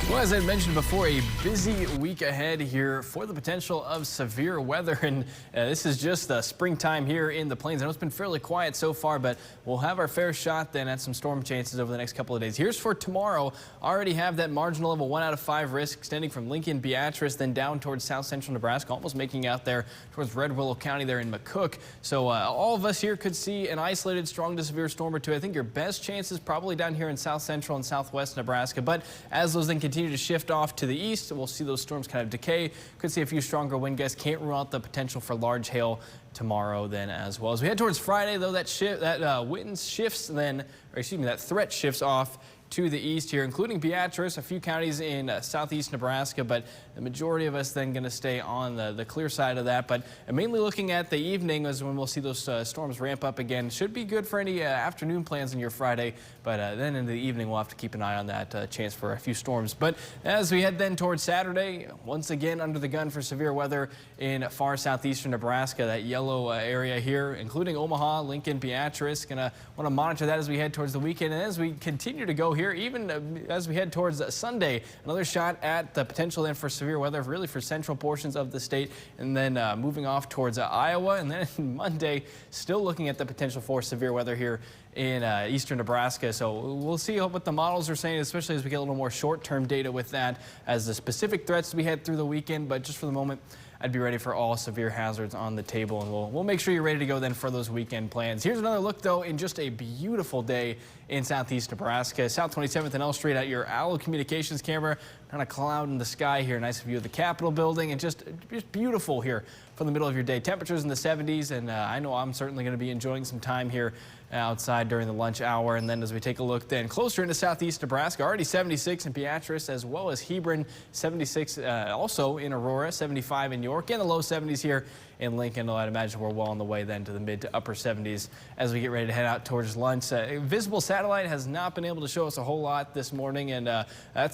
Well, as I mentioned before, a busy week ahead here for the potential of severe weather. And this is just the springtime here in the plains. I know it's been fairly quiet so far, but we'll have our fair shot then at some storm chances over the next couple of days. Here's for tomorrow. Already have that marginal level 1 out of 5 risk extending from Lincoln, Beatrice, then down towards south central Nebraska, almost making out there towards Red Willow County there in McCook. So all of us here could see an isolated strong to severe storm or two. I think your best chances probably down here in south central and southwest Nebraska. But as those then continue to shift off to the east, we'll see those storms kind of decay. Could see a few stronger wind gusts. Can't rule out the potential for large hail tomorrow then as well. As we head towards Friday, though, that wind shifts then, or excuse me, that threat shifts off to the east here, including Beatrice, a few counties in southeast Nebraska, but the majority of us then going to stay on the clear side of that. But mainly looking at the evening is when we'll see those storms ramp up again. Should be good for any afternoon plans on your Friday, but then in the evening we'll have to keep an eye on that chance for a few storms. But as we head then towards Saturday, once again under the gun for severe weather in far southeastern Nebraska, that yellow area here, including Omaha, Lincoln, Beatrice. Gonna want to monitor that as we head towards the weekend, and as we continue to go here, even as we head towards Sunday, another shot at the potential then for severe weather, really for central portions of the state, and then moving off towards Iowa, and then Monday, still looking at the potential for severe weather here in eastern Nebraska. So we'll see what the models are saying, especially as we get a little more short-term data with that as the specific threats we head through the weekend. But just for the moment, I'd be ready for all severe hazards on the table, and we'll make sure you're ready to go then for those weekend plans. Here's another look, though, in just a beautiful day in southeast Nebraska. South 27th and L Street at your Allo Communications camera. Kind of cloud in the sky here. Nice view of the Capitol building, and just beautiful here for the middle of your day. Temperatures in the 70s, and I know I'm certainly going to be enjoying some time here outside during the lunch hour. And then as we take a look then closer into southeast Nebraska, already 76 in Beatrice as well as Hebron, 76 also in Aurora, 75 in York, and the low 70s here in Lincoln. I'd imagine we're well on the way then to the mid to upper 70s as we get ready to head out towards lunch. Visible satellite has not been able to show us a whole lot this morning, and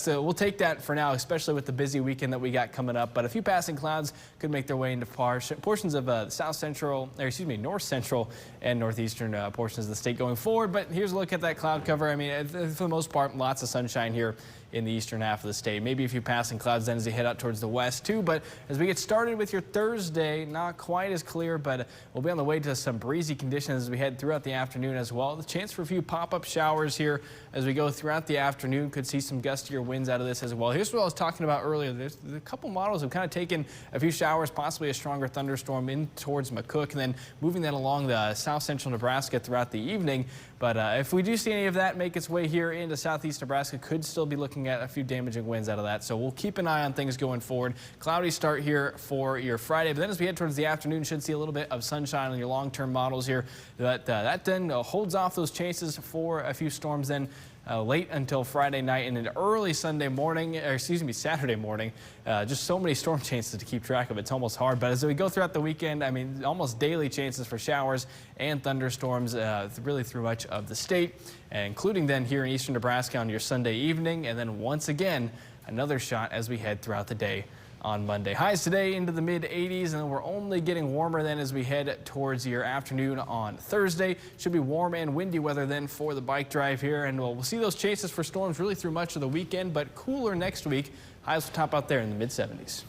we'll take that for now, especially with the busy weekend that we got coming up. But a few passing clouds could make their way into portions of south central, or excuse me, north central and northeastern portions of the state going forward. But here's a look at that cloud cover. I mean, for the most part, lots of sunshine here in the eastern half of the state. Maybe a few passing clouds then as you head out towards the west too. But as we get started with your Thursday, not quite as clear, but we'll be on the way to some breezy conditions as we head throughout the afternoon as well. The chance for a few pop-up showers here as we go throughout the afternoon. Could see some gustier winds out of this as well. Here's what I was talking about earlier. There's a couple models have kind of taken a few showers, possibly a stronger thunderstorm in towards McCook, and then moving that along the south central Nebraska throughout the evening. But if we do see any of that make its way here into southeast Nebraska, could still be looking at a few damaging winds out of that. So we'll keep an eye on things going forward. Cloudy start here for your Friday, but then as we head towards the afternoon, should see a little bit of sunshine on your long-term models here. That then holds off those chances for a few storms then late until Friday night and into early Sunday morning, or excuse me, Saturday morning. Just so many storm chances to keep track of. It's almost hard. But as we go throughout the weekend, I mean, almost daily chances for showers and thunderstorms really through much of the state, including then here in eastern Nebraska on your Sunday evening. And then once again, another shot as we head throughout the day on Monday. Highs today into the mid 80s, and then we're only getting warmer then as we head towards your afternoon on Thursday. Should be warm and windy weather then for the bike drive here, and we'll see those chances for storms really through much of the weekend, but cooler next week. Highs will top out there in the mid 70s.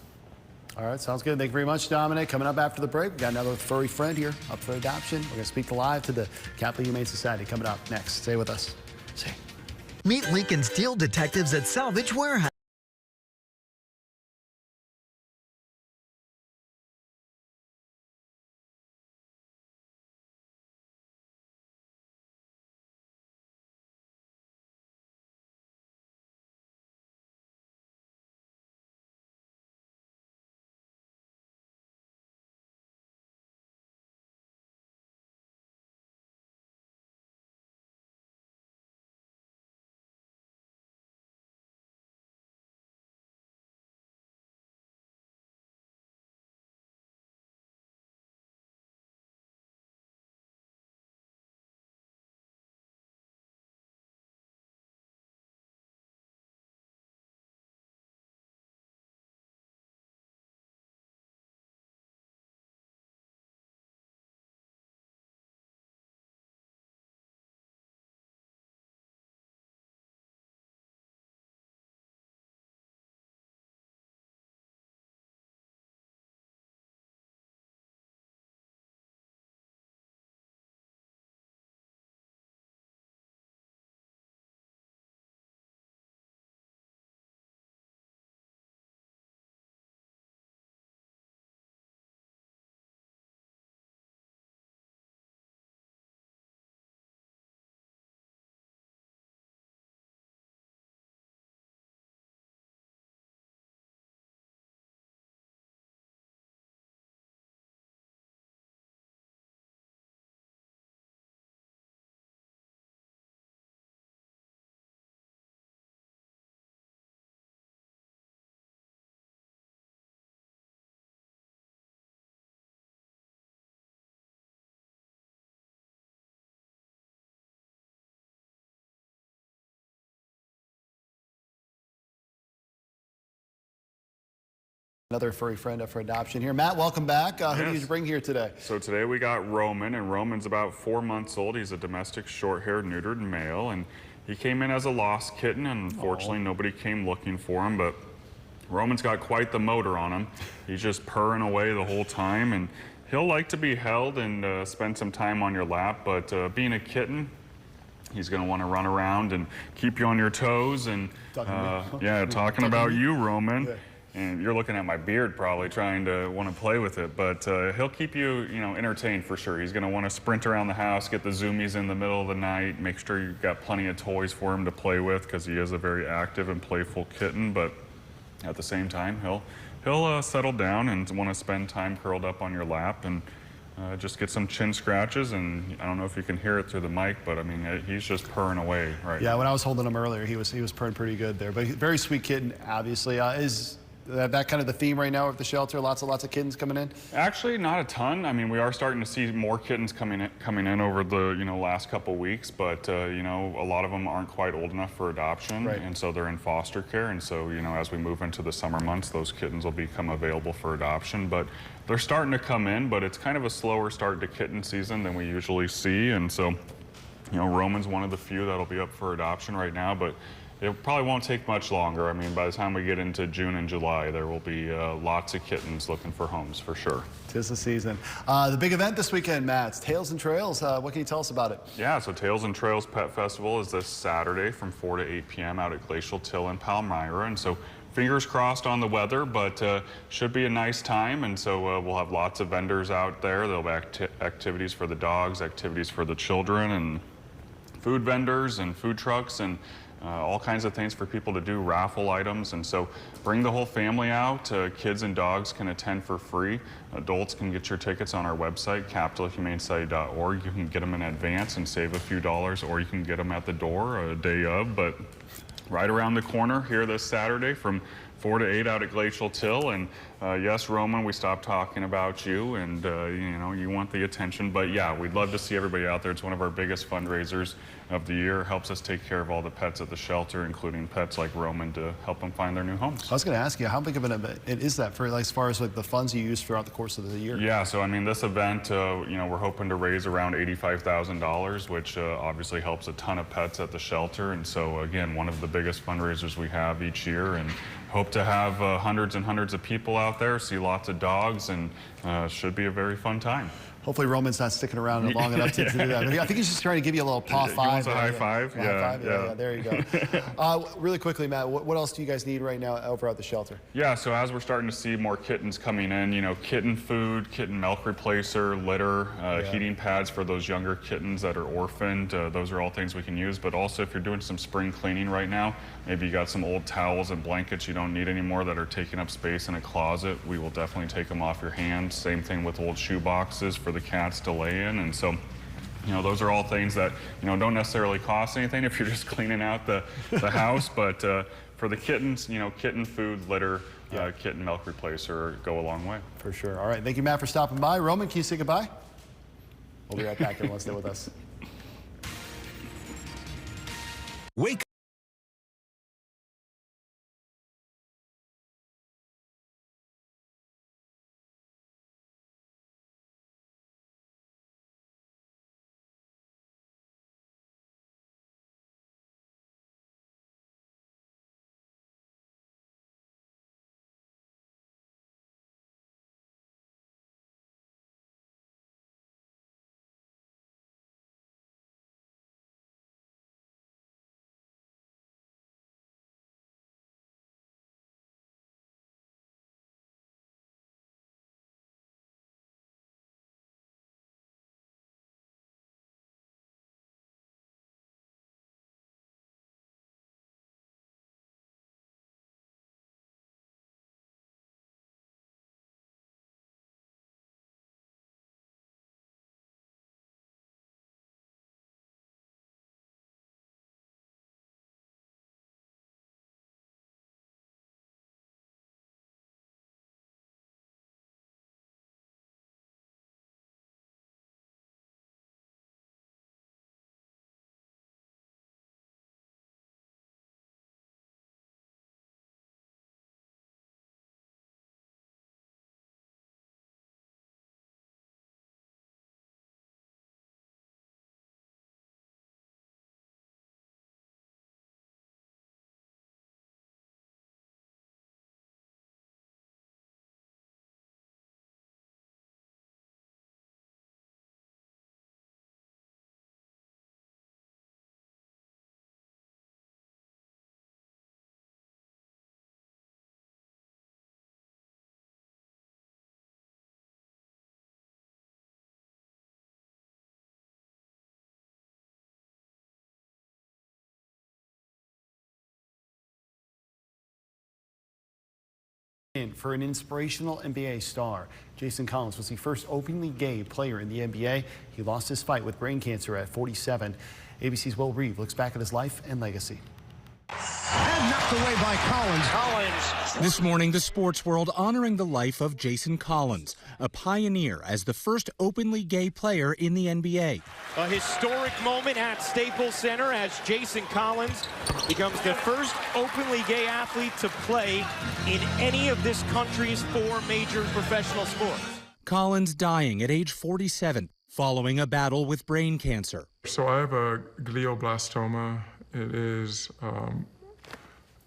All right, sounds good. Thank you very much, Dominic. Coming up after the break, we got another furry friend here up for adoption. We're going to speak live to the Capital Humane Society coming up next. Stay with us. Meet Lincoln's deal detectives at Salvage Warehouse. Another furry friend up for adoption here. Matt, welcome back. Who did you bring here today? So today we got Roman, and Roman's about 4 months old. He's a domestic short-haired neutered male, and he came in as a lost kitten, and unfortunately nobody came looking for him, but Roman's got quite the motor on him. He's just purring away the whole time, and he'll like to be held and spend some time on your lap, but being a kitten, he's going to want to run around and keep you on your toes, and talking about you, Roman. Yeah. And you're looking at my beard probably trying to want to play with it, but he'll keep you, entertained for sure. He's going to want to sprint around the house, get the zoomies in the middle of the night, make sure you've got plenty of toys for him to play with because he is a very active and playful kitten, but at the same time, he'll settle down and want to spend time curled up on your lap and just get some chin scratches. And I don't know if you can hear it through the mic, but I mean, he's just purring away right now. Yeah, when I was holding him earlier, he was purring pretty good there, but very sweet kitten, obviously. Is that kind of the theme right now of the shelter? Lots of kittens coming in? Actually, not a ton. I mean, we are starting to see more kittens coming in over the last couple weeks, but a lot of them aren't quite old enough for adoption, and so they're in foster care. And so as we move into the summer months, those kittens will become available for adoption. But they're starting to come in, but it's kind of a slower start to kitten season than we usually see. And so, Roman's one of the few that'll be up for adoption right now, but it probably won't take much longer. I mean, by the time we get into June and July, there will be lots of kittens looking for homes for sure. 'Tis the season. The big event this weekend, Matt, it's Tails and Trails. What can you tell us about it? Yeah, so Tails and Trails Pet Festival is this Saturday from 4 to 8 p.m. out at Glacial Till in Palmyra. And so fingers crossed on the weather, but should be a nice time. And so we'll have lots of vendors out there. There'll be activities for the dogs, activities for the children, and food vendors and food trucks, and all kinds of things for people to do, raffle items. And so bring the whole family out. Kids and dogs can attend for free. Adults can get your tickets on our website, capitalhumanesociety.org. You can get them in advance and save a few dollars, or you can get them at the door a day of. But right around the corner here this Saturday from 4 to 8 out at Glacial Till. And yes, Roman, we stopped talking about you, and you want the attention, but yeah, we'd love to see everybody out there. It's one of our biggest fundraisers of the year. Helps us take care of all the pets at the shelter, including pets like Roman, to help them find their new homes. I was going to ask you, how big of an event is that for, as far as the funds you use throughout the course of the year? Yeah, so I mean, this event, we're hoping to raise around $85,000, which obviously helps a ton of pets at the shelter. And so again, one of the biggest fundraisers we have each year, and hope to have hundreds and hundreds of people out there, see lots of dogs, and should be a very fun time. Hopefully Roman's not sticking around long enough to do that. I think he's just trying to give you a little paw five. He wants a high five? Yeah, there you go. Really quickly, Matt, what else do you guys need right now over at the shelter? Yeah, so as we're starting to see more kittens coming in, kitten food, kitten milk replacer, litter, heating pads for those younger kittens that are orphaned. Those are all things we can use. But also, if you're doing some spring cleaning right now, maybe you got some old towels and blankets you don't need anymore that are taking up space in a closet, we will definitely take them off your hands. Same thing with old shoe boxes for the cats to lay in. And so, those are all things that, don't necessarily cost anything if you're just cleaning out the house, but for the kittens, kitten food, litter, kitten milk replacer go a long way. For sure. All right, thank you, Matt, for stopping by. Roman, can you say goodbye? We'll be right back. Everyone stay with us. Wake in for an inspirational NBA star. Jason Collins was the first openly gay player in the NBA. He lost his fight with brain cancer at 47. ABC's Will Reeve looks back at his life and legacy. And knocked away by Collins. This morning, the sports world honoring the life of Jason Collins, a pioneer as the first openly gay player in the NBA. A historic moment at Staples Center as Jason Collins becomes the first openly gay athlete to play in any of this country's 4 major professional sports. Collins dying at age 47 following a battle with brain cancer. So I have a glioblastoma. It is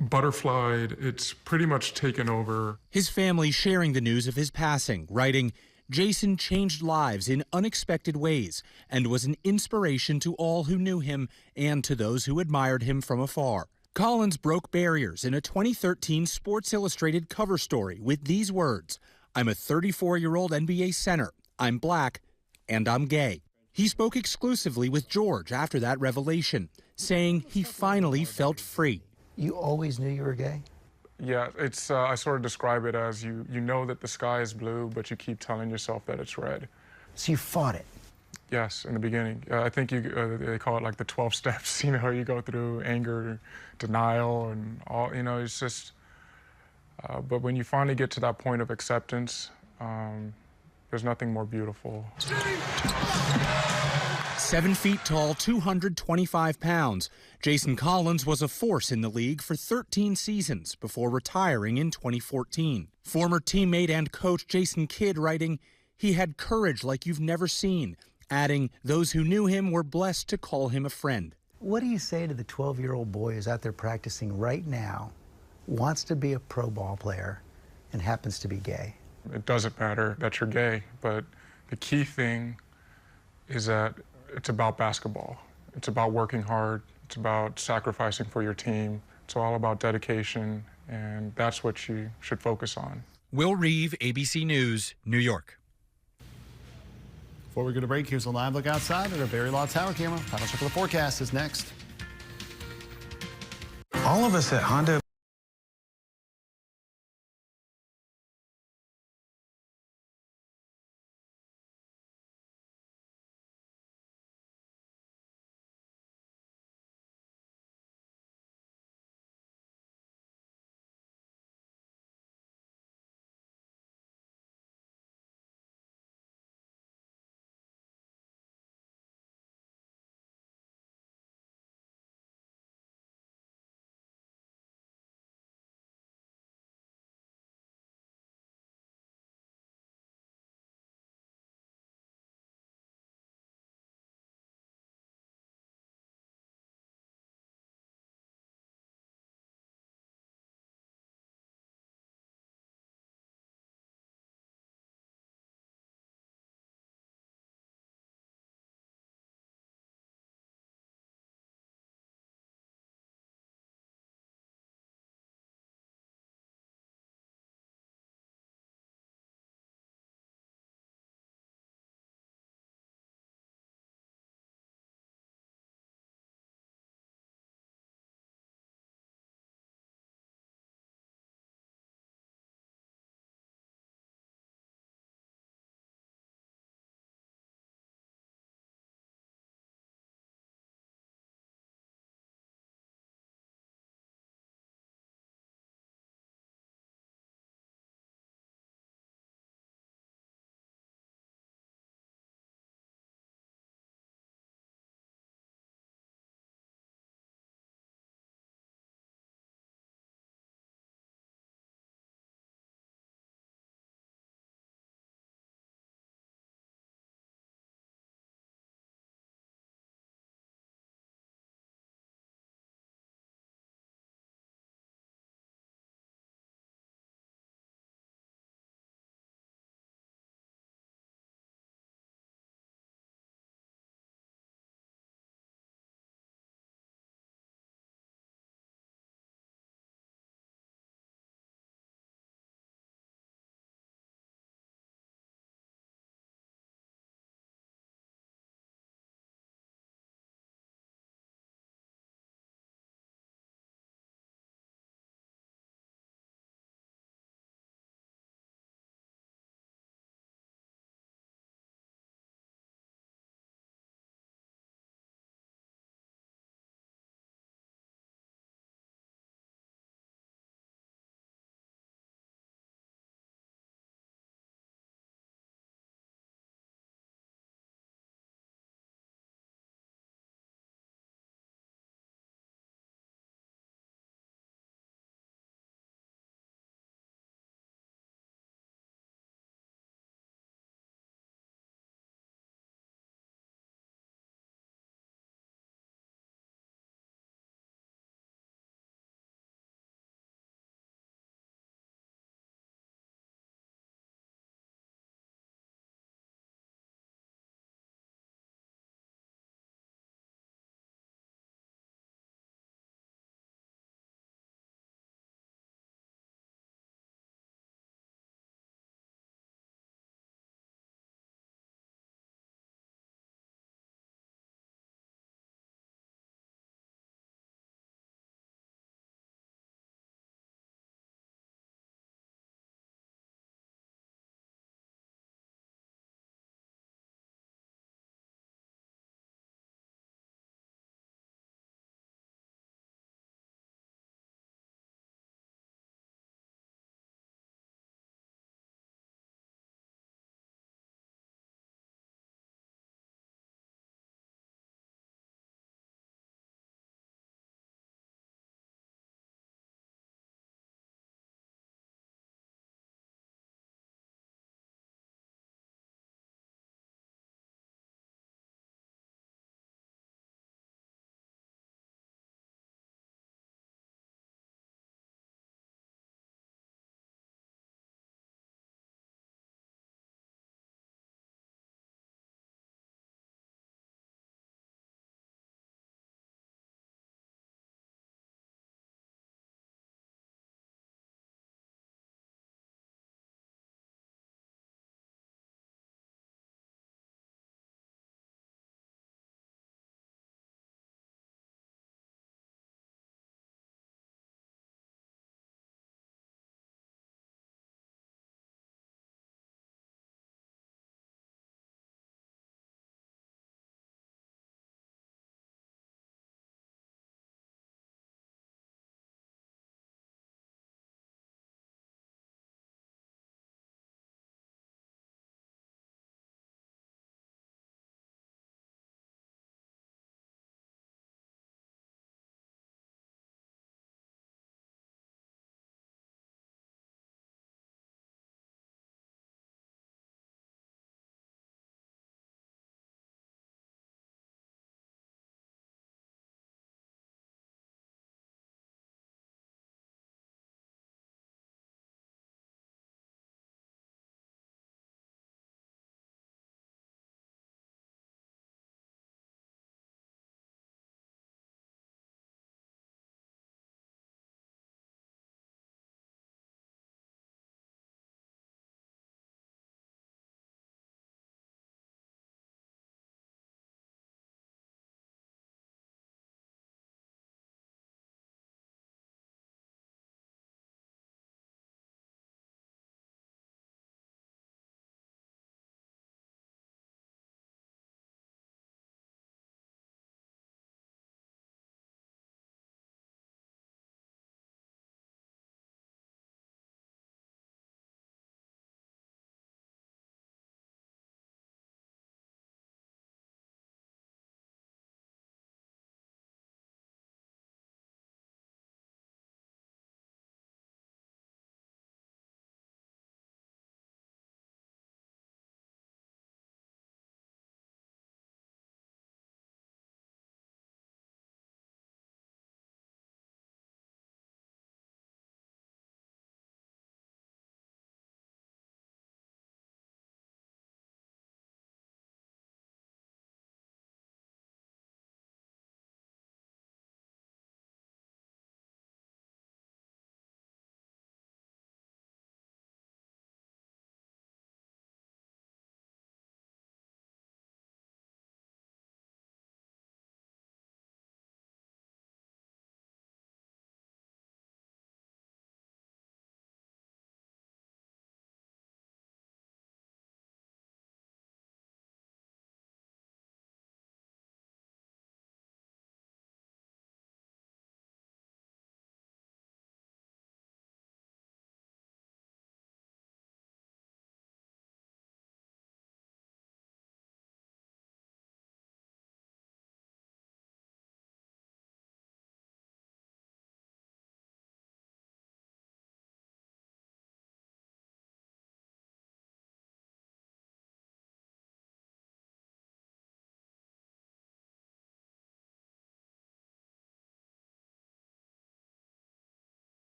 butterflied. It's pretty much taken over. His family sharing the news of his passing, writing, Jason changed lives in unexpected ways and was an inspiration to all who knew him and to those who admired him from afar. Collins broke barriers in a 2013 Sports Illustrated cover story with these words, I'm a 34-year-old NBA center, I'm black, and I'm gay. He spoke exclusively with George after that revelation, saying he finally felt free. You always knew you were gay? Yeah, it's I sort of describe it as you know that the sky is blue, but you keep telling yourself that it's red. So you fought it? Yes, in the beginning. I think they call it like the 12 steps. You know, you go through anger, denial, and all. You know, it's just. But when you finally get to that point of acceptance, there's nothing more beautiful. 7 feet tall, 225 pounds, Jason Collins was a force in the league for 13 seasons before retiring in 2014. Former teammate and coach Jason Kidd writing, he had courage like you've never seen, adding, those who knew him were blessed to call him a friend. What do you say to the 12-year-old boy who's out there practicing right now, wants to be a pro ball player, and happens to be gay? It doesn't matter that you're gay, but the key thing is that it's about basketball. It's about working hard. It's about sacrificing for your team. It's all about dedication, and that's what you should focus on. Will Reeve, ABC News, New York. Before we go to break, here's a live look outside at our Barry Law Tower camera. Final check of the forecast is next. All of us at Honda